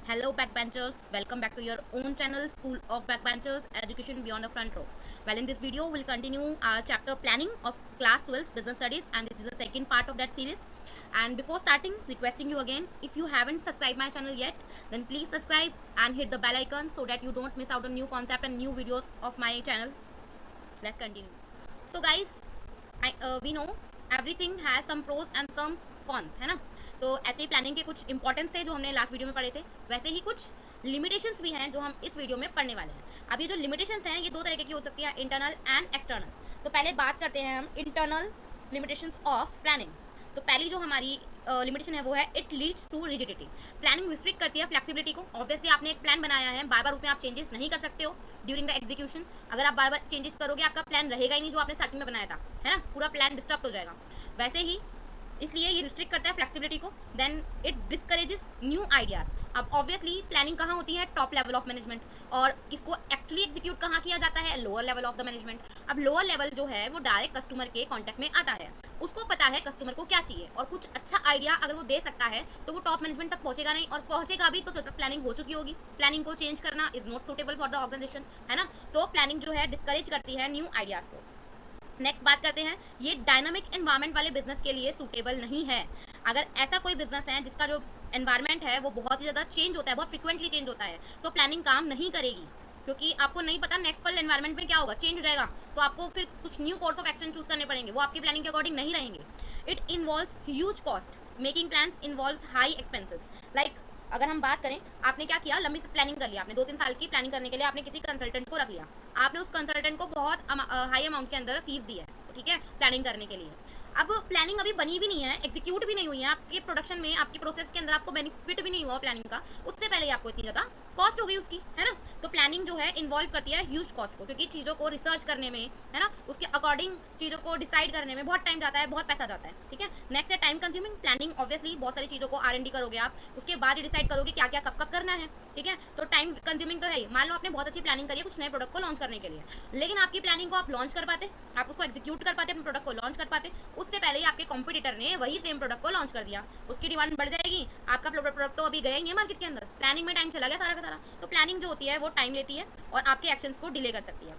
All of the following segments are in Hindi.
Hello backbenchers, welcome back to your own channel School of Backbenchers Education Beyond the Front Row. Well, in this video we'll continue our chapter planning of class 12 business studies, and this is the second part of that series. And before starting, requesting you again, if you haven't subscribed my channel yet, then please subscribe and hit the bell icon so that you don't miss out on new concept and new videos of my channel. Let's continue. So guys, we know everything has some pros and some cons, है ना. तो ऐसे ही प्लानिंग के कुछ इंपॉर्टेंस है जो हमने लास्ट वीडियो में पढ़े थे, वैसे ही कुछ लिमिटेशंस भी हैं जो हम इस वीडियो में पढ़ने वाले हैं. अब ये जो लिमिटेशंस हैं ये दो तरीके की हो सकती है, इंटरनल एंड एक्सटर्नल. तो पहले बात करते हैं हम इंटरनल लिमिटेशंस ऑफ प्लानिंग. तो पहली जो हमारी लिमिटेशन है वो है it leads to rigidity. Planning restrict करती है फ्लेक्सिबिलिटी को. ऑब्वियसली आपने एक प्लान बनाया है, बार बार उसमें आप चेंजेस नहीं कर सकते हो ड्यूरिंग द एग्जीक्यूशन. अगर आप बार बार चेंजेस करोगे आपका प्लान रहेगा ही नहीं जो आपने स्टार्टिंग में बनाया था, है ना. पूरा प्लान डिस्टर्ब हो जाएगा. वैसे ही इसलिए ये रिस्ट्रिक्ट करता है फ्लेक्सिबिलिटी को. Then it discourages new ideas. अब ऑब्वियसली प्लानिंग कहाँ होती है, टॉप लेवल ऑफ मैनेजमेंट, और इसको एक्चुअली एग्जीक्यूट कहाँ किया जाता है, lower level of the management. अब लोअर लेवल जो है वो डायरेक्ट कस्टमर के कॉन्टैक्ट में आता है. उसको पता है कस्टमर को क्या चाहिए, और कुछ अच्छा आइडिया अगर वो दे सकता है तो वो टॉप मैनेजमेंट तक पहुंचेगा नहीं, और पहुंचेगा भी तो प्लानिंग हो चुकी होगी. प्लानिंग को चेंज करना is not suitable for the organisation, है ना. तो प्लानिंग जो है डिस्करेज करती है न्यू आइडियाज़ को. नेक्स्ट बात करते हैं, ये डायनामिक एनवायरनमेंट वाले बिजनेस के लिए सूटेबल नहीं है. अगर ऐसा कोई बिजनेस है जिसका जो एनवायरनमेंट है वो बहुत ही ज़्यादा चेंज होता है, बहुत फ्रिक्वेंटली चेंज होता है, तो प्लानिंग काम नहीं करेगी, क्योंकि आपको नहीं पता नेक्स्ट पल एनवायरनमेंट में क्या होगा, चेंज हो जाएगा. तो आपको फिर कुछ new course of action choose करने पड़ेंगे, वो आपकी प्लानिंग के अकॉर्डिंग नहीं रहेंगे. It involves huge cost. Making plans involves high expenses. Like अगर हम बात करें, आपने क्या किया, लंबी से प्लानिंग कर लिया आपने, 2-3 साल की प्लानिंग करने के लिए आपने किसी कंसल्टेंट को रख लिया. आपने उस कंसल्टेंट को बहुत हाई अमाउंट के अंदर फीस दी है, ठीक है, प्लानिंग करने के लिए. अब प्लानिंग अभी बनी भी नहीं है, एग्जीक्यूट भी नहीं हुई है, आपके प्रोडक्शन में, आपके प्रोसेस के अंदर आपको बेनिफिट भी नहीं हुआ प्लानिंग का, उससे पहले ही आपको इतनी ज़्यादा कॉस्ट हो गई उसकी, है ना. तो प्लानिंग जो है इन्वॉल्व करती है ह्यूज कॉस्ट को, क्योंकि चीज़ों को रिसर्च करने में, है ना, उसके अकॉर्डिंग चीज़ों को डिसाइड करने में बहुत टाइम जाता है, बहुत पैसा जाता है, ठीक है. नेक्स्ट है टाइम कंज्यूमिंग. प्लानिंग ऑब्वियसली बहुत सारी चीज़ों को R&D करोगे आप, उसके बाद ही डिसाइड करोगे क्या क्या कब कब करना है, ठीक है. तो टाइम कंज्यूमिंग तो है ही. मान लो आपने बहुत अच्छी प्लानिंग करी है कुछ नए प्रोडक्ट को लॉन्च करने के लिए, लेकिन आपकी प्लानिंग को आप लॉन्च कर पाते, आप उसको एग्जीक्यूट कर पाते, अपने प्रोडक्ट को लॉन्च कर पाते, उससे पहले ही आपके कॉम्पिटिटर ने वही सेम प्रोडक्ट को लॉन्च कर दिया, उसकी डिमांड बढ़ जाएगी, आपका प्रोडक्ट तो अभी गया ही नहीं है मार्केट के अंदर, प्लानिंग में टाइम चला गया सारा का सारा. तो प्लानिंग जो होती है वो टाइम लेती है और आपके एक्शंस को डिले कर सकती है.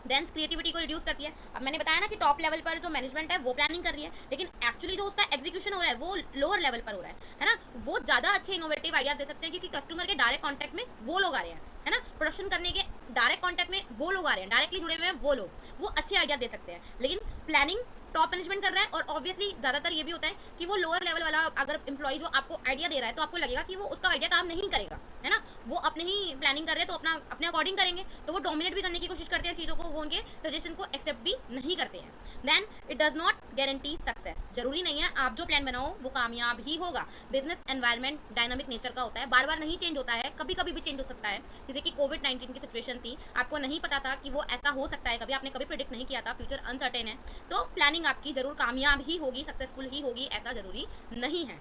देन क्रिएटिविटी को रिड्यूस करती है. अब मैंने बताया ना कि टॉप लेवल पर जो मैनेजमेंट है वो प्लानिंग कर रही है, लेकिन एक्चुअली जो उसका एग्जीक्यूशन हो रहा है वो लोअर लेवल पर हो रहा है ना. वो ज़्यादा अच्छे इनोवेटिव आइडियाज दे सकते हैं, क्योंकि कस्टमर के डायरेक्ट कॉन्टैक्ट में वो लोग आ रहे हैं, है ना. प्रोडक्शन करने के डायरेक्ट कॉन्टैक्ट में वो लोग आ रहे हैं, डायरेक्टली जुड़े हुए हैं वो लोग, वो अच्छे आइडिया दे सकते हैं. लेकिन प्लानिंग टॉप मैनेजमेंट कर रहा है, और ऑब्वियसली ज़्यादातर ये भी होता है कि वो लोअर लेवल वाला अगर एम्प्लॉय जो आपको आइडिया दे रहा है तो आपको लगेगा कि वो उसका आइडिया काम नहीं करेगा, है ना. वो अपने ही प्लानिंग कर रहे हैं तो अपने अकॉर्डिंग करेंगे, तो वो डोमिनेट भी करने की कोशिश करते हैं चीज़ों को, वो उनके सजेशन को एक्सेप्ट भी नहीं करते हैं. Then it does not guarantee success. जरूरी नहीं है आप जो प्लान बनाओ वो कामयाब ही होगा. बिजनेस एनवायरनमेंट डायनामिक नेचर का होता है, बार बार नहीं चेंज होता है, कभी कभी भी चेंज हो सकता है. जैसे कि कोविड-19 की सिचुएशन थी, आपको नहीं पता था कि वो ऐसा हो सकता है, कभी आपने कभी प्रिडिक्ट नहीं किया था, फ्यूचर अनसर्टेन है. तो प्लानिंग आपकी जरूर कामयाब ही होगी, सक्सेसफुल ही होगी, ऐसा जरूरी नहीं है.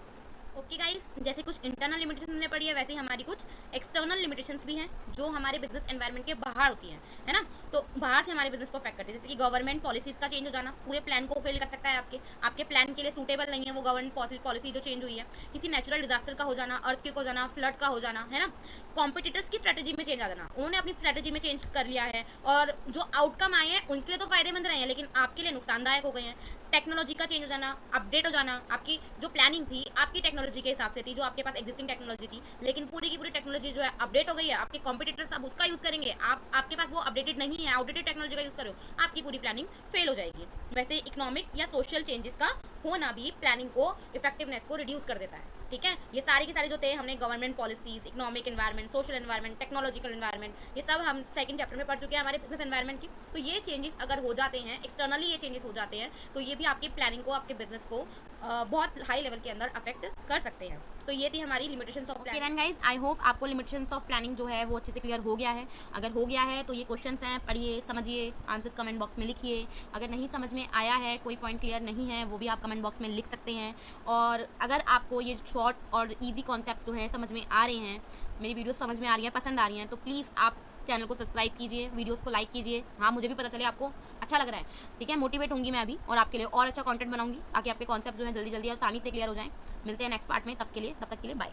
ओके गाइस, जैसे कुछ इंटरनल लिमिटेशन हमने पढ़ी है, वैसे ही हमारी कुछ एक्सटर्नल लिमिटेशंस भी हैं जो हमारे बिजनेस एनवायरनमेंट के बाहर होती हैं, है ना. तो बाहर से हमारे बिजनेस को अफेक्ट करती है, जैसे कि गवर्नमेंट पॉलिसीज़ का चेंज हो जाना, पूरे प्लान को फेल कर सकता है, आपके प्लान के लिए सूटेबल नहीं है वो गवर्नमेंट पॉलिसी जो चेंज हुई है. किसी नेचुरल डिजास्टर का हो जाना, अर्थक्वेक हो जाना, फ्लड का हो जाना, है ना. कॉम्पिटिटर्स की स्ट्रेटेजी में चेंज आ जाना, उन्होंने अपनी स्ट्रेटेजी में चेंज कर लिया है, और जो आउटकम आए हैं उनके लिए तो फायदेमंद रहे हैं, लेकिन आपके लिए नुकसानदायक हो गए हैं. टेक्नोलॉजी का चेंज हो जाना, अपडेट हो जाना, आपकी जो प्लानिंग थी आपकी टेक्नोलॉजी के हिसाब से थी, जो आपके पास एग्जिस्टिंग टेक्नोलॉजी थी, लेकिन पूरी की पूरी टेक्नोलॉजी जो है अपडेट हो गई है, आपके कॉम्पिटिटर्स अब उसका यूज़ करेंगे, आपके पास वो अपडेटेड नहीं है, आउटडेटेड टेक्नोलॉजी का यूज़ करो, आपकी पूरी प्लानिंग फेल हो जाएगी. वैसे इकोनॉमिक या सोशल चेंजेस का होना भी प्लानिंग को इफेक्टिवनेस को रिड्यूस कर देता है, ठीक है. ये सारे के सारे जो थे हमने government policies, economic environment, social environment, technological environment, ये सब हम सेकंड चैप्टर में पढ़ चुके हैं हमारे बिजनेस एनवायरनमेंट की. तो ये चेंजेस अगर हो जाते हैं, एक्सटर्नली ये चेंजेस हो जाते हैं, तो ये भी आपकी प्लानिंग को, आपके बिजनेस को बहुत हाई लेवल के अंदर अफेक्ट कर सकते हैं. तो ये थी हमारी limitations of planning. Guys, I hope आपको लिमिटेशंस ऑफ प्लानिंग जो है वो अच्छे से क्लियर हो गया है. अगर हो गया है तो ये क्वेश्चंस हैं, पढ़िए, समझिए, आंसर्स कमेंट बॉक्स में लिखिए. अगर नहीं समझ में आया है, कोई पॉइंट क्लियर नहीं है, वो भी आप कमेंट बॉक्स में लिख सकते हैं. और अगर आपको ये शॉर्ट और ईजी कॉन्सेप्ट जो है समझ में आ रहे हैं, मेरी वीडियोस समझ में आ रही हैं, पसंद आ रही हैं, तो प्लीज़ आप चैनल को सब्सक्राइब कीजिए, वीडियोस को लाइक कीजिए. हाँ, मुझे भी पता चले आपको अच्छा लग रहा है, ठीक है. मोटिवेट होंगी मैं अभी, और आपके लिए और अच्छा कंटेंट बनाऊंगी ताकि आपके कॉन्सेप्ट जो है जल्दी जल्दी आसानी से क्लियर हो जाएं. मिलते हैं नेक्स्ट पार्ट में, तब तक के लिए बाय.